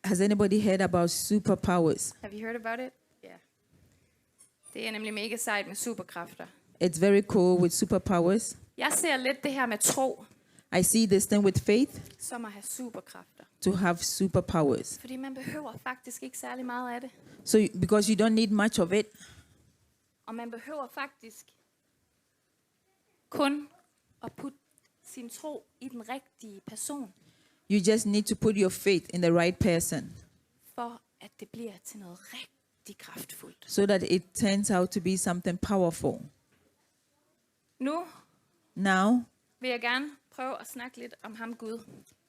Has anybody heard about superpowers? Have you heard about it? Ja. Yeah. Det er nemlig mega sejt med superkræfter. It's very cool with superpowers. Jeg ser lidt det her med tro, I see this thing with faith som at have superkræfter. to have superpowers. Fordi man behøver faktisk ikke særlig meget af det. So, because you don't need much of it, Og man behøver faktisk kun at putte sin tro i den rigtige person, you just need to put your faith in the right person for at det bliver til noget rigtig kraftfuldt. so that it turns out to be something powerful. Nu Now, vil jeg gerne prøve at snakke lidt om ham Gud.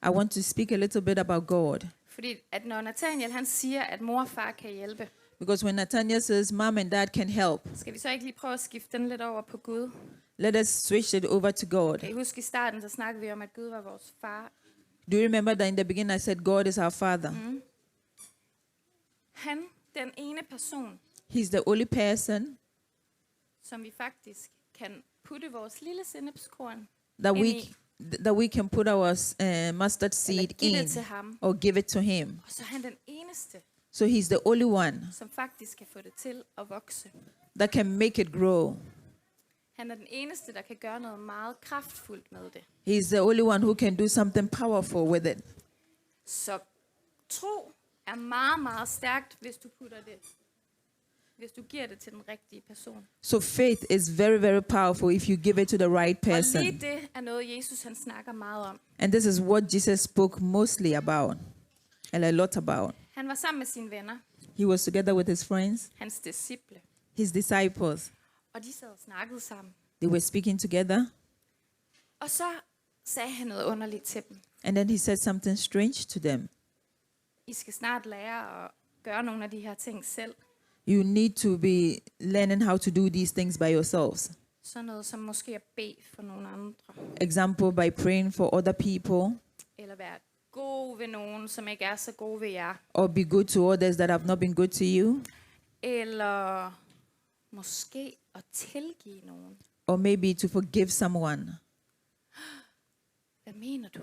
I want to speak a little bit about God. Fordi at når Nathaniel han siger, at mor og far kan hjælpe, Because when Nathaniel says, Mom and Dad can help, skal vi så ikke lige prøve at skifte den lidt over på Gud? let us switch it over to God. Kan I huske i starten, så snakkede vi om, at Gud var vores far. Do you remember that in the beginning I said God is our Father? Han, den ene person, He's the only person som vi faktisk kan putte vores lille sennepskorn that ind i, we can put our mustard eller seed give det in til ham. or give it to him. Og så er han den eneste, So he's the only one som faktisk kan få det til at vokse. that can make it grow. Han er den eneste, der kan gøre noget meget kraftfuldt med det. He's the only one who can do something powerful with it. Så tro er meget, meget stærkt, hvis du putter det, hvis du giver det til den rigtige person. So faith is very, very powerful if you give it to the right Og lige person. det er noget, Jesus han snakker meget om. And this is what Jesus spoke mostly about, and a lot about. Han var sammen med sine venner, He was together with his friends, hans disciple, his disciples. og de sad og snakkede sammen. They were speaking together. Og så sagde han noget underligt til dem. And then he said something strange to them. I skal snart lære at gøre nogle af de her ting selv. You need to be learning how to do these things by yourselves. Sådan noget som måske at bede for nogle andre. Example, by praying for other people, Eller være god ved nogen, som ikke er så gode ved jer. or be good to others that have not been good to you, Eller måske at tilgive nogen. or maybe to forgive someone. Hvad mener du?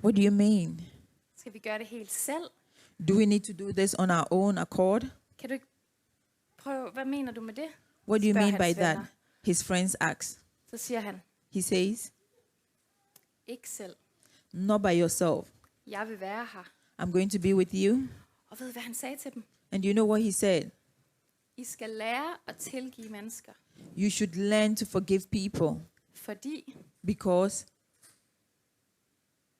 What do you mean? Skal vi gøre det helt selv? Do we need to do this on our own accord? Kan du ikke prøve, hvad mener du med det? What do you Spørger mean by hans that? venner. His friends ask. Så siger han, He says, ikke selv. not by yourself. Jeg vil være her. I'm going to be with you. Og ved hvad han sagde til dem? And you know what he said? I skal lære at tilgive mennesker. You should learn to forgive people Fordi because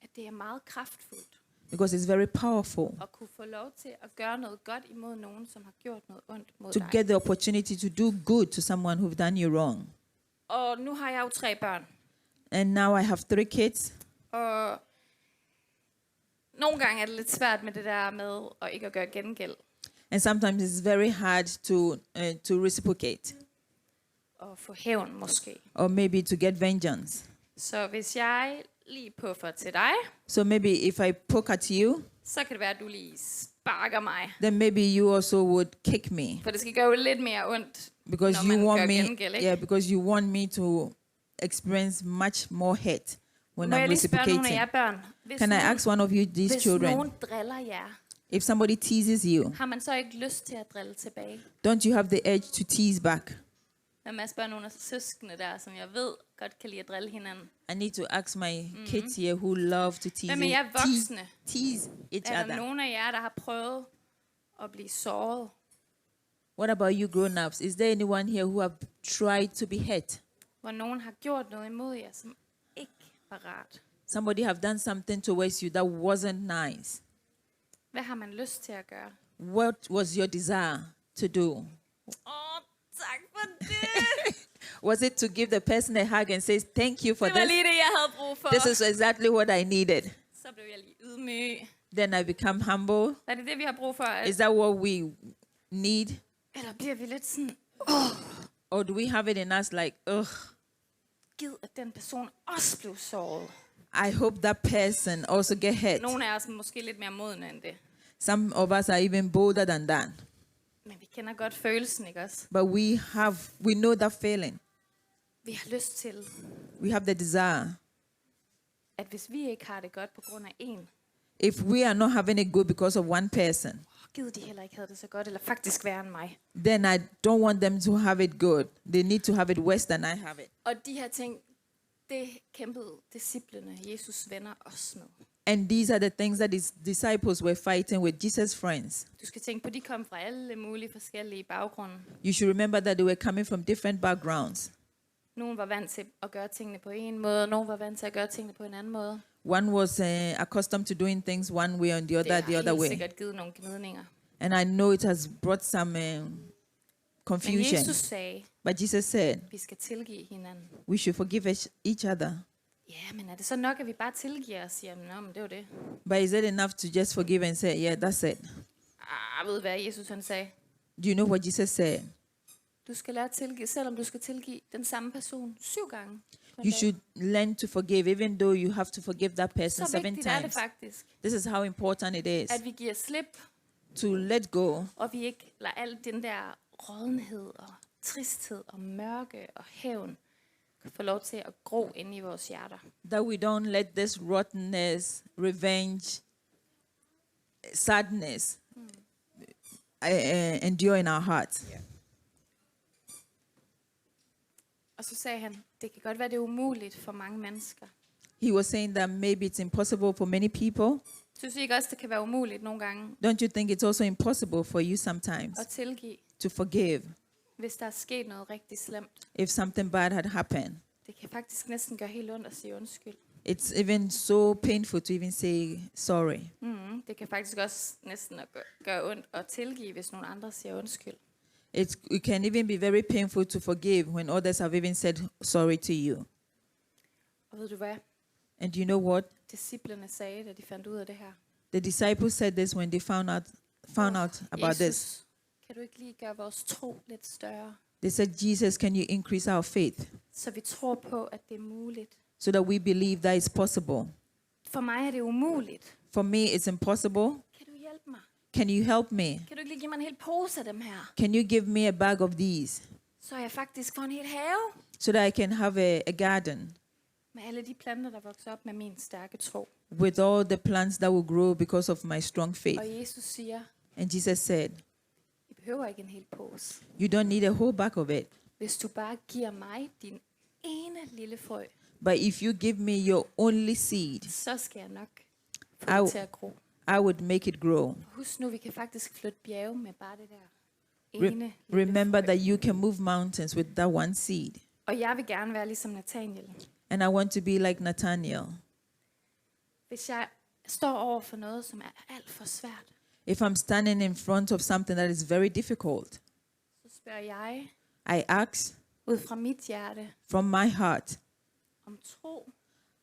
at det er meget kraftfuldt it's very powerful at kunne få lov til at gøre noget godt imod nogen, som har gjort noget ondt mod to dig. get the opportunity to do good to someone who've done you wrong. Og nu har jeg jo 3 børn. And now I have 3 kids. Og nogle gange er det lidt svært med det der med at ikke at gøre gengæld. And sometimes it's very hard to reciprocate, Og få hævn måske. or maybe to get vengeance. Så hvis jeg lige puffer til dig, So maybe if I poke at you, så kan det være, at du lige sparker mig. then maybe you also would kick me For det skal gøre lidt mere ondt, because når man you want gør me. gengæld, ikke? Yeah, because you want me to experience much more hate when Må I'm jeg lige spørge nogle af reciprocating. jer børn? Hvis, Can I ask one of you, these hvis children, nogen driller jer, if somebody teases you, har man så ikke lyst til at drille tilbage? don't you have the urge to tease back? Hvad med at spørge nogle af søskende der, som jeg ved godt kan lide at drille hinanden? I need to ask my kids here who love to tease, Hvad med jer voksne? tease each Er der other. nogen af jer, der har prøvet at blive såret? What about you grown-ups? Is there anyone here who have tried to be hurt? Hvor nogen har gjort noget imod jer, som ikke var rart? Somebody have done something towards you that wasn't nice. Hvad har man lyst til at gøre? What was your desire to do? Tak for det! Was it to give the person a hug and say, thank you for Det var this? lige det, jeg havde brug for. This is exactly what I needed. Så blev jeg lige ydmyg. Then I become humble. Er det det, vi har brug for? Is that what we need? Eller bliver vi lidt sådan, Or do we have it in us like, ugh, gid at den person også blev såret? I hope that person also get hurt. Nogle af os er måske lidt mere modne end det. Some of us are even bolder than that. Men vi kender godt følelsen, ikke også? But we know that feeling. Vi har lyst til, We have the desire. at hvis vi ikke har det godt på grund af en, If we are not having it good because of one person, Gid de heller ikke havde det så godt, eller faktisk værre end mig. then I don't want them to have it good. They need to have it worse than I have it. Og de her ting, det kæmpede disciplene, Jesus venner, også med. And these are the things that his disciples were fighting with Jesus' friends. Du skal tænke på, de kom fra alle mulige forskellige baggrunde. You should remember that they were coming from different backgrounds. Nogle var vant til at gøre tingene på en måde, og nogle var vant til at gøre tingene på en anden måde. One was accustomed to doing things one way and the Det other har the other helt way. sikkert givet nogle gnidninger. And I know it has brought some Men confusion. Jesus sagde, But Jesus said vi skal tilgive hinanden. we should forgive each other. Ja, men er det så nok, at vi bare tilgiver og siger, nå, men det var det. But is it enough to just forgive and say, yeah, that's it? Ved du hvad Jesus han sagde? Do you know what Jesus said? Du skal lære at tilgive, selvom du skal tilgive den samme person 7 gange. på en You dag. should learn to forgive, even though you have to forgive that person Så 7 vigtigt er det times. faktisk, This is how important it is at vi giver slip, to let go, og vi ikke lader al den der rådenhed og tristhed og mørke og hævn få lov til at gro inde i vores hjerter. that we don't let this rottenness, revenge, sadness endure in our hearts. Og så sagde han, det kan godt være, det er umuligt for mange mennesker. He was saying that maybe it's impossible for many people. Synes I ikke også, det kan være umuligt nogle gange Don't you think it's also impossible for you sometimes at tilgive, to forgive hvis der er sket noget rigtig slemt? if something bad had happened? Det kan faktisk næsten gøre helt ondt at sige undskyld. It's even so painful to even say sorry. Det kan faktisk også næsten at gøre ondt at tilgive, hvis nogle andre siger undskyld. It can even be very painful to forgive when others have even said sorry to you. Og ved du hvad? And do you know what? Disciplerne sagde, da de fandt ud af det her. The disciples said this when they found out about this. Jesus, kan du ikke lige gøre vores tro lidt større? They said, Jesus, can you increase our faith Så vi tror på, at det er muligt. so that we believe that it's possible? For mig er det umuligt. For me, it's impossible. Kan du hjælpe mig? Can you help me? Kan du ikke lige give mig en hel pose af dem her? Can you give me a bag of these Så jeg faktisk får en hel have so that I can have a garden med alle de planter, der vokser op med min stærke tro. with all the plants that will grow because of my strong faith? Og Jesus siger, And Jesus said, I behøver ikke en hel pose. you don't need a whole bag of it. Hvis du bare giver mig din ene lille frø, But if you give me your only seed, så skal jeg nok få Au. det til at gro. I would make it grow. Husk nu, vi kan faktisk flytte bjerge med bare det der Re- ene lille remember frø. that you can move mountains with that one seed. Og jeg vil gerne være ligesom Nathaniel. And I want to be like Nathaniel. Hvis jeg står over for noget, som er alt for svært, If I'm standing in front of something that is very difficult, så spørger jeg I ask ud fra mit hjerte from my heart om tro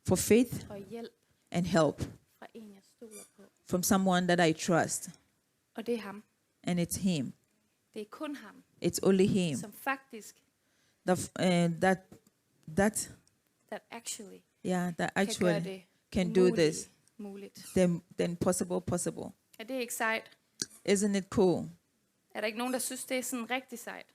for faith og hjælp and help fra en, jeg stoler på. from someone that I trust. Og det er ham. And it's him. Det er kun ham, It's only him som faktisk, that actually that kan gøre actually det can do this. muligt. Then possible. Er det ikke sejt? Isn't it cool? Er der ikke nogen, der synes, det er sådan rigtig sejt?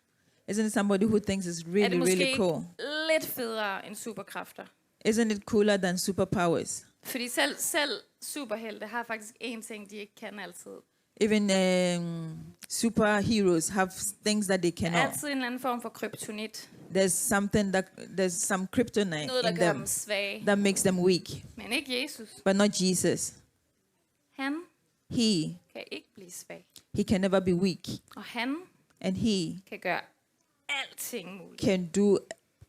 Isn't it somebody who thinks it's Er det really, måske really cool? lidt federe end superkræfter? Isn't it cooler than superpowers? Fordi selv superhelte har faktisk én ting, de ikke kan altid. Even superheroes have things that they Der er cannot. altid en eller anden form for kryptonit. There's some kryptonite Noget, der in gør them dem svage. that makes them weak. Men ikke Jesus. But not Jesus. Han He kan ikke blive svag. can never be weak. Og han And he kan gøre alting muligt.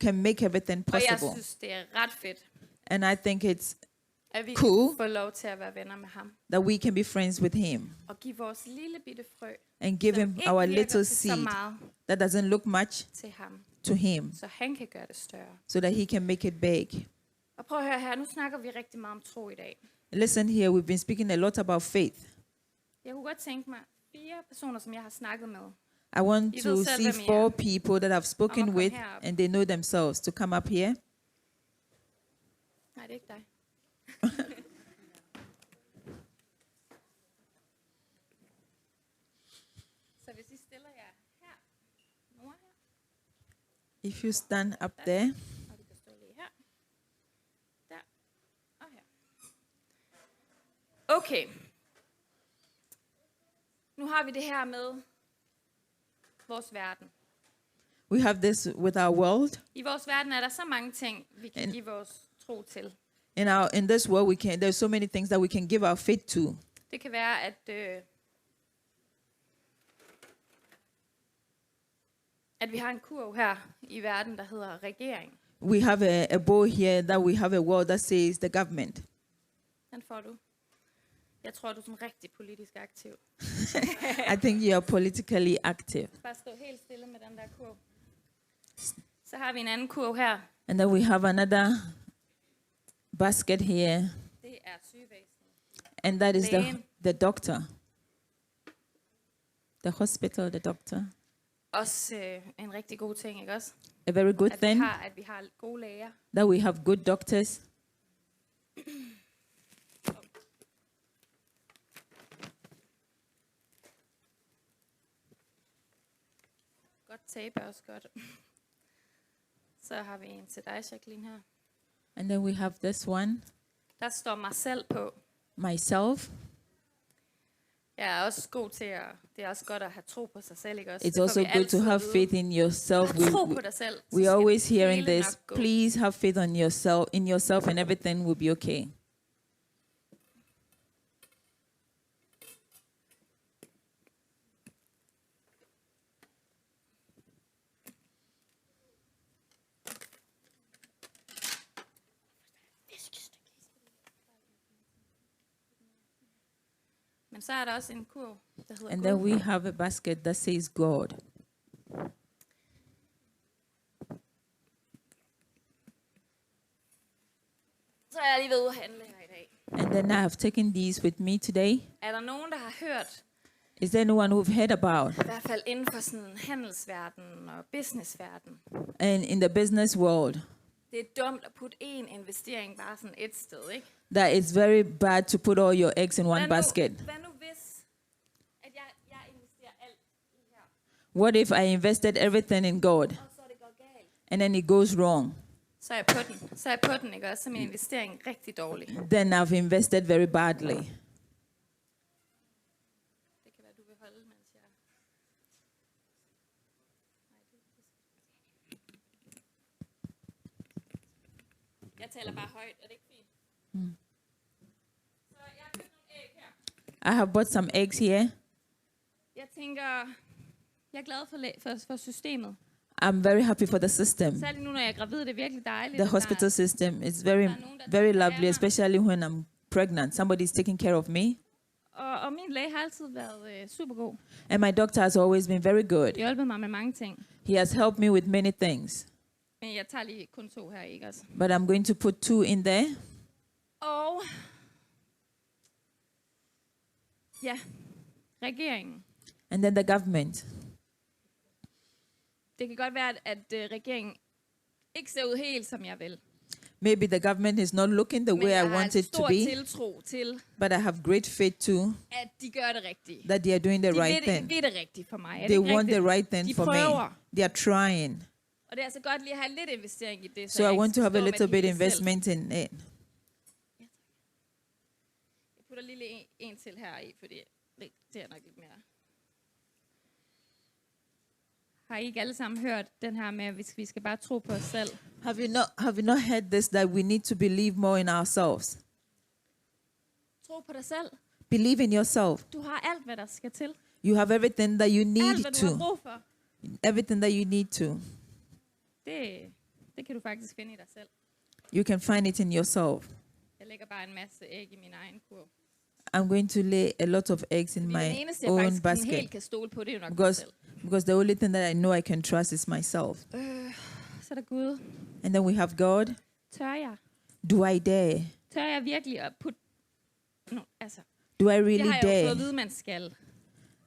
can make everything Og jeg possible. synes, det er ret fedt, And I think it's at vi Cool. kan få lov til at være venner med ham. that we can be friends with him Og give vores lille bitte frø, and give som him ikke our virker little til så seed meget, that doesn't look much til ham. to him Så han kan gøre det større. so that he can make it big. Og prøv at høre her, nu snakker vi rigtig meget om tro i dag. Listen here, we've been speaking a lot about faith. Jeg kunne godt tænke mig 4 personer, som jeg har snakket med. I want You to will tell see them 4 here. people that I've spoken come with here up. and they know themselves to come up here. Nej, det er ikke dig. Så hvis I stiller jer her, Nora her, If you stand up there, og du kan stå lige her, der og her. Okay, Nu har vi det her med vores verden. We have this with our world. I vores verden er der så mange ting, vi kan give vores tro til. In this world, there's so many things that we can give our faith to. Det kan være, at vi har en kurv her i verden, der hedder regering. We have a bowl here that we have a word that says the government. Den får du. Jeg tror, du er sådan rigtig politisk aktiv. I think you are politically active. Bare stå helt stille med den der kurv. Så har vi en anden kurv her. And then we have another basket here. Det er sygevæsenet. And that is Lægen. the doctor. The hospital, the doctor. Også en rigtig god ting, ikke også? A very good thing At vi har gode læger. that we have good doctors. Godt tape er også godt. Så har vi en til dig, Jacqueline, her. And then we have this one, Der står mig selv på. myself. Jeg er også god til at... Det er også godt at have tro på sig selv, ikke også? It's Det får also vi good to altid have at vide. faith in yourself. Have tro på dig selv. så We skal always det hearing hele this. nok gå. Please have faith on yourself, and everything will be okay. Men så er der også en kurv, der hedder And then Gud. we have a basket that says God. Så er jeg lige ved at handle her i dag. And then I have taken these with me today. Er der nogen, der har hørt, Is there anyone who've heard about? i hvert fald inden for sådan handelsverden og businessverden, And in the business world, det er dumt at putte en investering bare sådan et sted, ikke? that it's very bad to put all your eggs in one basket. Hvad nu hvis, at jeg investerer alt i her, What if I invested everything in God og så det går galt? and then it goes wrong? Så er jeg på den. Så er jeg på den, ikke også? Så er min investering rigtig dårlig. Then I've invested very badly. Det kan være, du vil holde, mens jeg... Jeg taler bare højt, er det ikke fint? Så jeg har købt nogle æg her. I have bought some eggs here. Jeg tænker, jeg er glad for systemet. I'm very happy for the system. Særligt nu, når jeg er gravid, det er virkelig dejligt. The at hospital system is very, very lovely, especially when I'm pregnant. Somebody's taking care of me. Og min læge har altid været super god. And my doctor has always been very good. Hjulpet mig med mange ting. He has helped me with many things. Men jeg tager lige kun 2 her, ikke også? But I'm going to put 2 in there. Og ja, regeringen. And then the government. Det kan godt være, at regeringen ikke ser ud helt, som jeg vil. Maybe the government is not looking the Men way I jeg har want en it to stor be, tiltro til, but I have great faith too at de gør det rigtige. that they are doing the De right vil thing. det rigtige for mig. Er det They ikke want the rigtigt? right thing De for prøver. me. They are trying. Og det er altså godt lige at have lidt investering i det, So jeg I ikke want to skal have a stå med little det bit hele selv. investment in it. Jeg putter lige en til her i, fordi det er nok lidt mere. Har I ikke alle sammen hørt den her med, at vi skal bare tro på os selv? Have you not heard this, that we need to believe more in ourselves? Tro på dig selv. Believe in yourself. Du har alt, hvad der skal til. You have everything that you Alt, need hvad du har to. brug for. Everything that you need to. Det kan du faktisk finde i dig selv. You can find it in yourself. Jeg lægger bare en masse æg i min egen kurv. I'm going to lay a lot of eggs in Den my eneste, jeg own faktisk basket helt kan stole på, det er jo nok mig because selv. the only thing that I know I can trust is myself. Så er der Gud. And then we have God. Tør jeg? Do I dare? Tør jeg virkelig at putte... No, altså, Do I det really har jeg jo fået at dare? vide, man skal.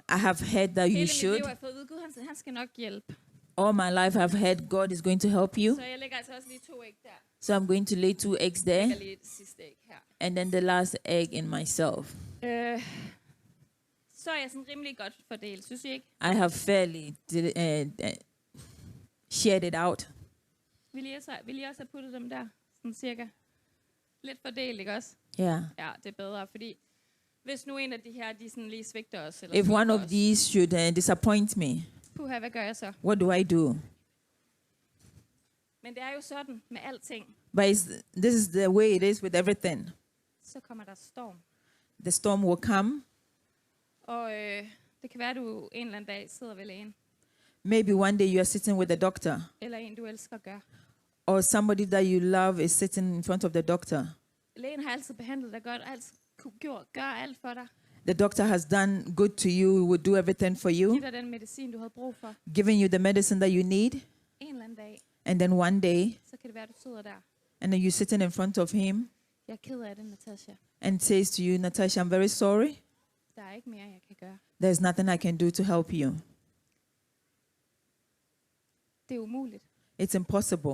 I have heard that you Hele mit should. liv har jeg fået at vide, Gud han skal nok hjælpe. All my life I've heard God is going to help you. Så jeg lægger altså også lige 2 æg der. So I'm going to lay 2 eggs Jeg there. lægger lige det sidste æg her. And then the last egg in myself. Så er jeg sådan rimelig godt fordelt, synes I ikke? I have fairly shared it out. Vil I også have puttet dem der? Sådan cirka. Lidt fordelt, ikke også? Yeah. Ja, det er bedre, fordi Hvis nu en af de her, de sådan lige svigter os, eller If one svigter of os, these should disappoint me, puha, hvad gør jeg så? what do I do? Men det er jo sådan med alting. But this is the way it is with everything. Så kommer der storm. The storm will come. Og det kan være, at du en eller anden dag sidder ved lægen. Maybe one day you are sitting with a doctor, Eller en, du elsker gør. or somebody that you love is sitting in front of the doctor. Lægen har altid behandlet dig godt, altid gør alt for dig. The doctor has done good to you, would do everything for you, Giv dig den medicin, du havde brug for. giving you the medicine that you need. En eller anden dag, And then one day, så kan det være, at du sidder der. and then you're sitting in front of him Jeg er ked af det, Natasha. and says to you, Natasha, I'm very sorry. Der er ikke mere, jeg kan gøre. There's nothing I can do to help you. Det er umuligt. It's impossible.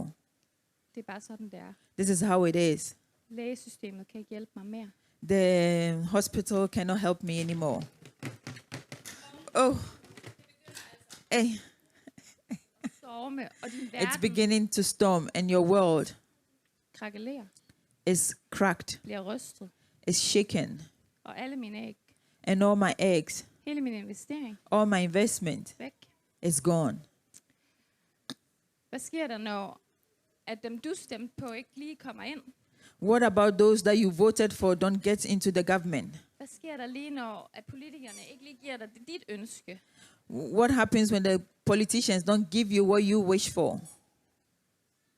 Det er bare sådan, det er. This is how it is. Lægesystemet kan ikke hjælpe mig mere. The hospital cannot help me anymore. Oh, hey, Storme, og din it's verden beginning to storm, and your world krakelerer, is cracked, bliver rystet. is shaken, Og alle mine æg, and all my eggs, hele min investering, all my investment væk. is gone. Hvad sker der, når at dem, du stemte på, ikke lige kommer ind? What about those that you voted for don't get into the government? Hvad sker der lige, når at politikerne ikke lige giver dig dit ønske? What happens when the politicians don't give you what you wish for?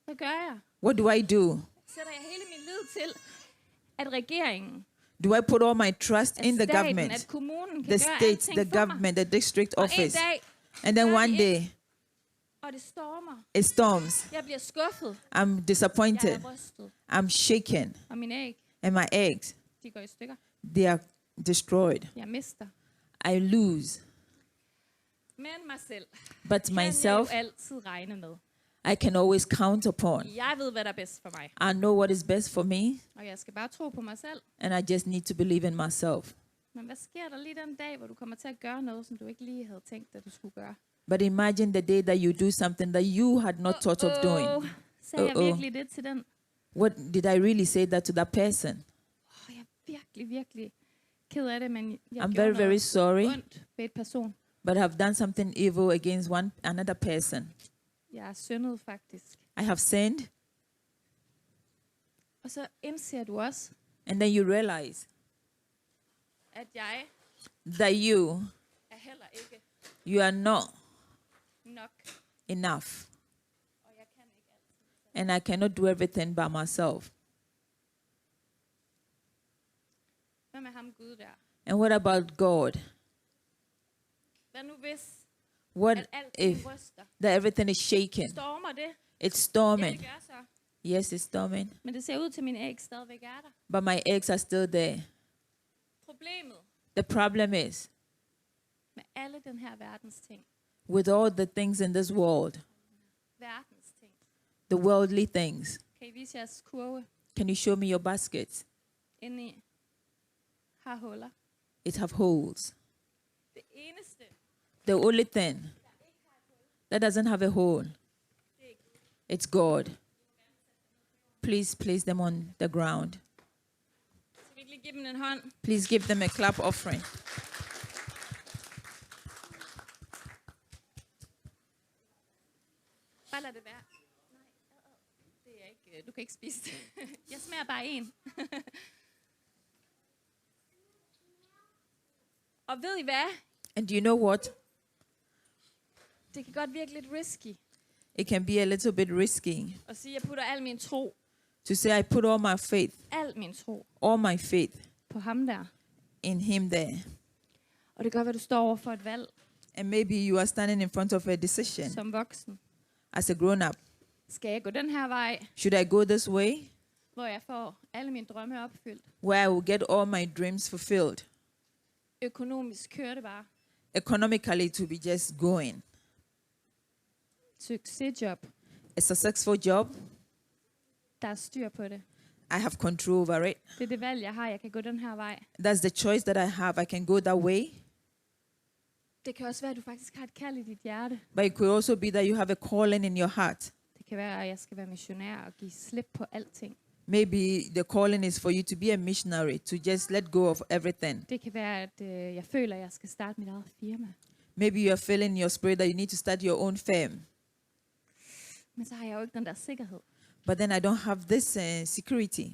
Hvad gør jeg? What do I do? Sætter jeg hele min lid til, at regeringen, Do I put all my trust at in the staten, government, at kommunen kan the gøre state, alting the for mig? government, the district Og en office? dag, And then gør one de day, ikke, og det stormer. it storms. Jeg bliver skuffet. I'm Jeg disappointed. er rystet. I'm shaken. Og mine æg, And my eggs, de går i stykker. they are destroyed. Jeg mister. I lose. Men mig selv But kan jeg jo myself, altid regne med. I can always count upon. Jeg ved, hvad der er bedst for mig. I know what is best for me, Og jeg skal bare tro på mig selv. and I just need to believe in myself. Men hvad sker der lige den dag, hvor du kommer til at gøre noget, som du ikke lige havde tænkt, at du skulle gøre? But imagine the day that you do something that you had not thought of doing. Sagde jeg Uh-oh. virkelig det til den? What did I really say that to that person? Jeg er virkelig, virkelig ked af det, men jeg I'm gjorde very, very noget sorry, ondt ved et person. but I've done something evil against another person. Jeg er syndet faktisk. I have sinned, Og så indser du også, and then you realize at jeg that you er heller ikke are not nok. enough, Og jeg kan ikke alt. and I cannot do everything by myself. Hvad med ham Gud der? And what about God? Hvad nu hvis, What at alting if ryster? that everything is shaken? Stormer det? It's Ja, det storming. gør så. Yes, it's storming, Men det ser ud til, at mine æg stadigvæk er der. but my eggs are still there. Problemet The problem is, med alle den her verdens ting, with all the things in this world, verdens ting, the worldly things, kan I vise jeres kurve can you show me your basket? indeni, har huller. It have holes. Det eneste, The only thing that doesn't have a hole, it's God. Please place them on the ground. så vi ikke lige give dem en hånd. Please give them a clap offering. Bare lad det være. Nej, det er ikke, du kan ikke spise det. Jeg smager bare en. Og ved I hvad? And do you know what? Det kan godt virke lidt risky It can be a little bit risky at sige, at jeg putter al min tro, to say I put all my faith, al min tro faith på ham der. in Him there. Og det gør, at du står over for et valg And maybe you are standing in front of a decision som voksen. as a grown-up. Skal jeg gå den her vej, Should I go this way, hvor jeg får alle mine drømme opfyldt? where I will get all my dreams fulfilled? Økonomisk kører det bare. Economically, to be just going. Succesjob. A successful job, Der er styr på det. I have control over it. Det er det valg, jeg har. Jeg kan gå den her vej. That's the choice that I have. I can go that way. Det kan også være, at du faktisk har et kald i dit hjerte. But it could also be that you have a calling in your heart. Det kan være, at jeg skal være missionær og give slip på alting. Maybe the calling is for you to be a missionary, to just let go of everything. Det kan være, at jeg føler, at jeg skal starte mit eget firma. Maybe you are feeling in your spirit that you need to start your own firm. Men så har jeg jo ikke den der sikkerhed. But then I don't have this security.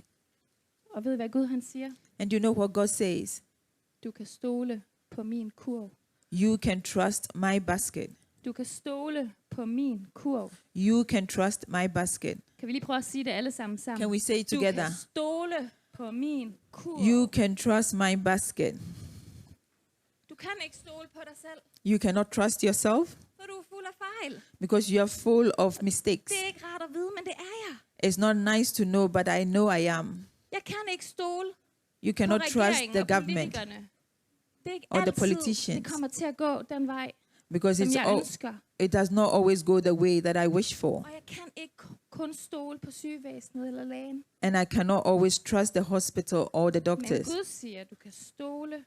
Og ved I, hvad Gud han siger? And you know what God says? Du kan stole på min kurv. You can trust my basket. Du kan stole på min kurv. You can trust my basket. Kan vi lige prøve at sige det alle sammen? Can we say it Du together? kan stole på min kurv. You can trust my basket. Du kan ikke stole på dig selv, You cannot trust yourself for du er fuld af fejl. because you are full of mistakes. Det er ikke rart at vide, men det er jeg. It's not nice to know, but I know I am. Jeg kan ikke stole You på cannot trust regeringen the og government politikerne. Det er ikke or the altid, politicians. det kommer til at gå den vej, because som it's jeg all, ønsker. it does not always go the way that I wish for. Og jeg kan ikke kun stole på sygevæsenet eller lægen. And I cannot always trust the hospital or the Men doctors. Gud siger, at du kan stole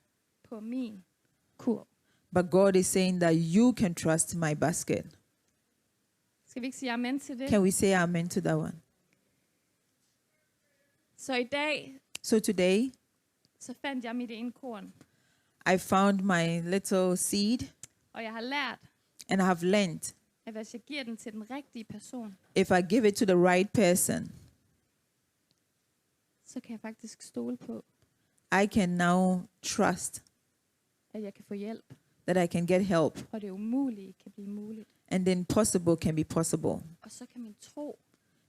på min kurv. But God is saying that you can trust my basket. Skal vi ikke sige amen til det? Can we say amen to that one? Så i dag, So today, så fandt jeg mit ene korn. I found my little seed Og jeg har lært, and I have learned at hvis jeg giver den til den rigtige person, if I give it to the right person, så kan jeg faktisk stole på, I can now trust at jeg kan få hjælp. that I can get help Og det umulige kan blive muligt. and the impossible can be possible. Og så kan min tro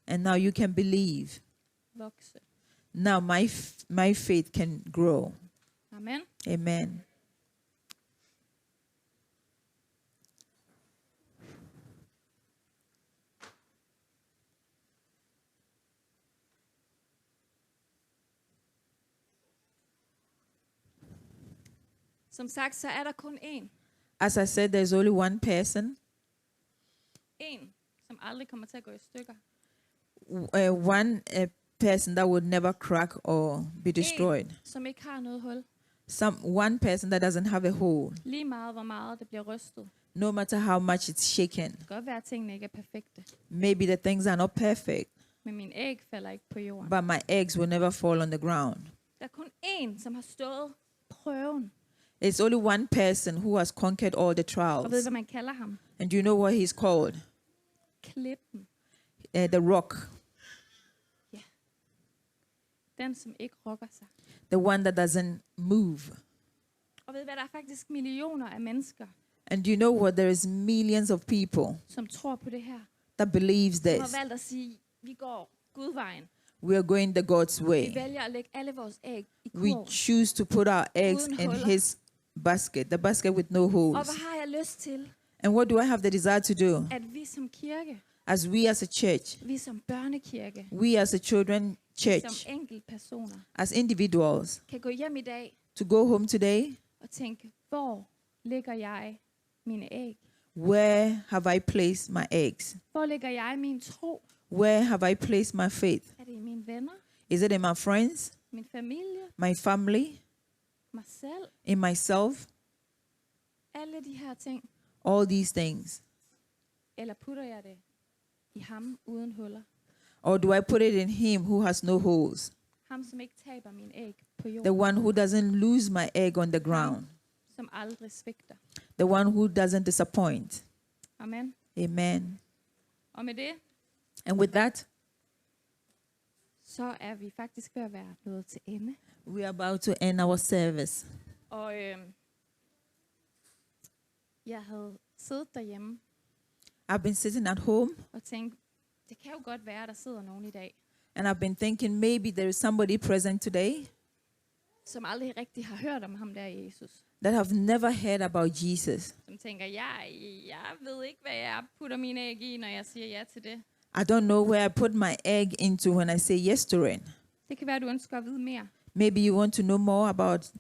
And now you can believe. vokse. Now my faith can grow. Amen. Amen. Som sagt, så er der kun én. As I said, there's only one person, En, som aldrig kommer til at gå i stykker. one person that would never crack or be destroyed. En, som ikke har noget hul. One person that doesn't have a hole, Lige meget, hvor meget det bliver rystet. no matter how much it's shaken. Det kan godt være, at tingene ikke er perfekte. Maybe the things are not perfect, Men min æg falder ikke på jorden. but my eggs will never fall on the ground. Der er kun én, som har stået prøven. It's only one person who has conquered all the Og ved, trials. hvad man kalder ham? And do you know what he's called? Klippen. The rock, Den, som ikke rokker sig. the one that doesn't move. Og ved, hvad der er faktisk millioner af mennesker, And do you know what? There is millions of people som tror på det her. that believes Som this. har valgt at sige, vi går Gudvejen. We are going the God's Vi way. vælger at lægge alle vores æg i We kurv. choose to put our eggs Uden in huller. his basket, the basket with no Og holes. hvad har jeg lyst til? And what do I have the desire to do? At vi som kirke, As we as a church, vi som børnekirke, we as a children som church, enkeltpersoner, as individuals, kan gå hjem i dag to go home today, og tænke, hvor lægger jeg mine æg? where have I placed my eggs? Hvor lægger jeg min tro? Where have I placed my faith? Er det i mine venner? Is it in my friends, Min familie? my family, Mig selv? in myself? Alle de her ting? All these things. Eller putter jeg det i ham uden huller? Or do I put it in him who has no holes? Ham, som ikke taber min æg på The jorden. one who doesn't lose my egg on the ground. Som aldrig svigter. The one who doesn't disappoint. Amen. Amen. Og med det, And with that, så er vi faktisk ved at være nået til ende. we are about to end our service. Og jeg havde siddet derhjemme I've been sitting at home og tænkt, det kan jo godt være, at der sidder nogen i dag, and I've been thinking maybe there is somebody present today som aldrig rigtig har hørt om ham der Jesus. that have never heard about Jesus. Som tænker, jeg ved ikke, hvad jeg putter mine æg i, når jeg siger ja til det. I don't know where I put my egg into when I say yes to it. Det kan være, at du ønsker at vide mere. Maybe you want to know more about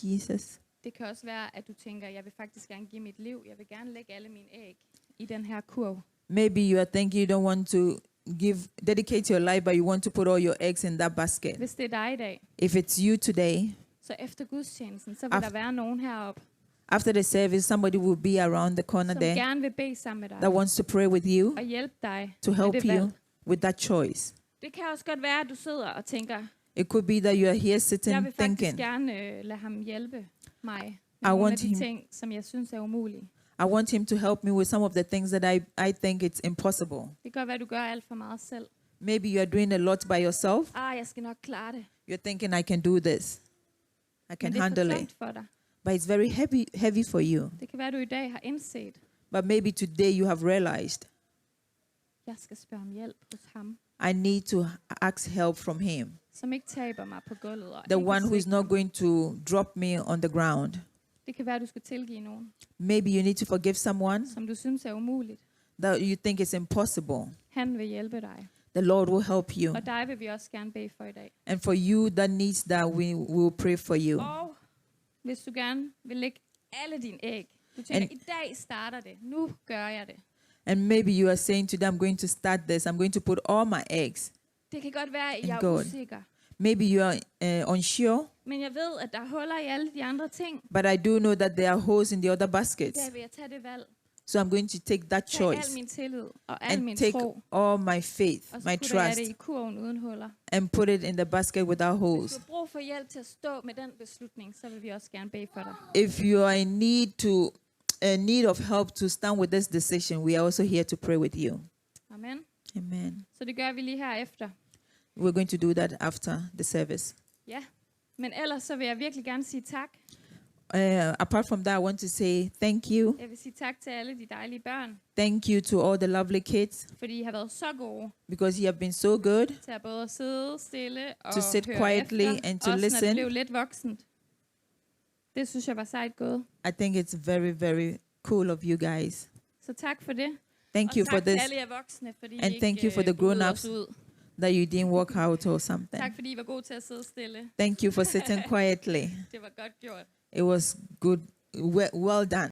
Jesus. Det kan også være, at du tænker, jeg vil faktisk gerne give mit liv. Jeg vil gerne lægge alle mine æg i den her kurv. Maybe you are thinking you don't want to dedicate your life, but you want to put all your eggs in that basket. Hvis det er dig i dag, If it's you today, så efter gudstjenesten, så vil der være nogen heroppe, after the service, somebody will be around the corner som there gerne vil bede sammen med dig that wants to pray with you og hjælpe dig to med help det you valg. with that choice. Det Det kan også godt være, at du sidder og tænker, It could be that you are here jeg sitting vil faktisk thinking, gerne lade ham hjælpe mig I med nogle af want de him- ting, som jeg synes er umulige. I want him to help me with some of the things that I think it's impossible. Det kan godt være, at du gør alt for meget selv. Maybe you are doing a lot by yourself. Jeg skal nok klare det. You're thinking, I can do this. I Men can det er for handle tungt it. for dig. But it's very heavy for you. Det kan være, at du i dag har indset, But maybe today you have realized, jeg skal spørge om hjælp hos ham, I need to ask help from him. som ikke taber mig på gulvet. Og The ikke one who is svigter not mig. going to drop me on the ground. Det kan være, at du skal tilgive nogen, Maybe you need to forgive someone som du synes er umuligt. that you think is impossible. Han vil hjælpe dig. The Lord will help you. Og dig vil vi også gerne bede for i dag. And for you that needs that, we will pray for you. Og hvis du gerne vil lægge alle dine æg, du tænker, And- i dag starter det, nu gør jeg det. And maybe you are saying today, I'm going to start this. I'm going to put all my eggs. Det kan godt være, at In jeg er God. usikker. Maybe you are unsure, Men jeg ved, at der er huller i alle de andre ting. but I do know that there are holes in the other I baskets. dag vil jeg tage det valg. So I'm going to take that Tag al choice min tillid og al min and take tro. all my faith, Og så my putter jeg trust, det i kurven uden huller. and put it in the basket without Hvis du holes. har brug for hjælp til at stå med den beslutning, så vil vi også gerne bede for dig. If you are in need of help to stand with this decision, we are also here to pray with you. Amen. Amen. Så det gør vi lige her efter. We're going to do that after the service. Ja. Men ellers så vil jeg virkelig gerne sige tak. Apart from that, I want to say thank you. Jeg vil sige tak til alle de dejlige børn, Thank you to all the lovely kids fordi I har været så gode because you have been so good til at både sidde stille og To sit høre quietly efter, and to også når listen. det blev lidt voksent. Det synes jeg var sejt gået. I think it's very, very cool of you guys. Så tak for det. Thank Og you tak for til this, alle jer voksne, fordi And I thank ikke you for the buede grown-ups. os ud. that you didn't walk out or something. Tak fordi I var gode til at sidde stille. Thank you for sitting quietly. Det var godt gjort. It was good, well done.